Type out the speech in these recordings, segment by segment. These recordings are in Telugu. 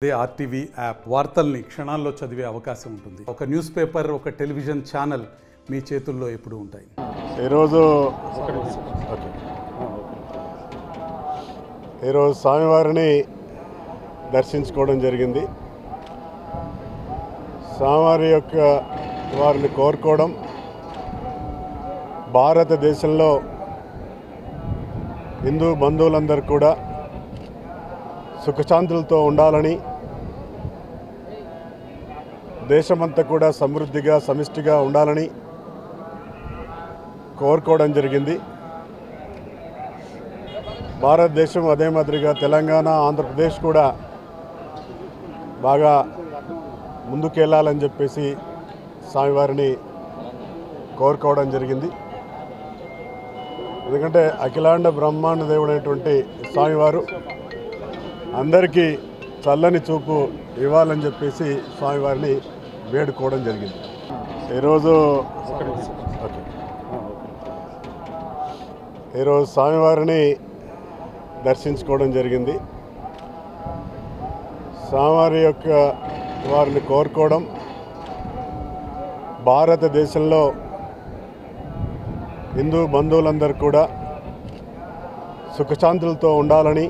అదే ఆర్టీవీ యాప్ వార్తల్ని క్షణాల్లో చదివే అవకాశం ఉంటుంది. ఒక న్యూస్ పేపర్, ఒక టెలివిజన్ ఛానల్ మీ చేతుల్లో ఎప్పుడూ ఉంటాయి. ఈరోజు స్వామివారిని దర్శించుకోవడం జరిగింది. స్వామివారి యొక్క వారిని కోరుకోవడం భారతదేశంలో హిందూ బంధువులందరూ కూడా సుఖశాంతులతో ఉండాలని, దేశమంతా కూడా సమృద్ధిగా సమిష్టిగా ఉండాలని కోరుకోవడం జరిగింది. భారతదేశం అదే మాదిరిగా తెలంగాణ, ఆంధ్రప్రదేశ్ కూడా బాగా ముందుకెళ్ళాలని చెప్పేసి స్వామివారిని కోరుకోవడం జరిగింది. ఎందుకంటే అఖిలాండ బ్రహ్మాండ దేవుడైనటువంటి స్వామివారు అందరికీ చల్లని చూపు ఇవ్వాలని చెప్పేసి స్వామివారిని వేడుకోవడం జరిగింది. ఈరోజు స్వామివారిని దర్శించుకోవడం జరిగింది. స్వామివారి యొక్క వారిని కోరుకోవడం భారతదేశంలో హిందూ బంధువులందరూ కూడా సుఖశాంతులతో ఉండాలని,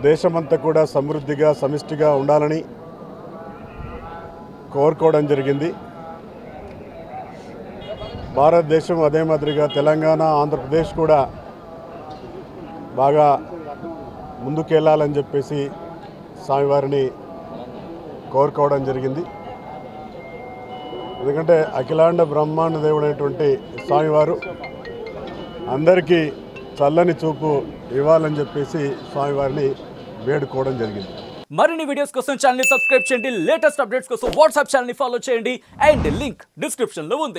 దేశమంతా కూడా సమృద్ధిగా సమిష్టిగా ఉండాలని కోరుకోవడం జరిగింది. భారతదేశం అదే మాదిరిగా తెలంగాణ, ఆంధ్రప్రదేశ్ కూడా బాగా ముందుకెళ్ళాలని చెప్పేసి స్వామివారిని కోరుకోవడం జరిగింది. ఎందుకంటే అఖిలాండ బ్రహ్మాండ దేవుడైనటువంటి స్వామివారు అందరికీ చల్లని చూపు ఇవ్వాలని చెప్పేసి స్వామివారిని వేడుకోవడం జరిగింది. మరిన్ని వీడియోస్ కోసం ఛానల్ ని సబ్స్క్రైబ్ చేయండి. లేటెస్ట్ అప్డేట్స్ కోసం వాట్సాప్ ఛానల్ ని ఫాలో చేయండి. అండ్ లింక్ డిస్క్రిప్షన్ లో ఉంది.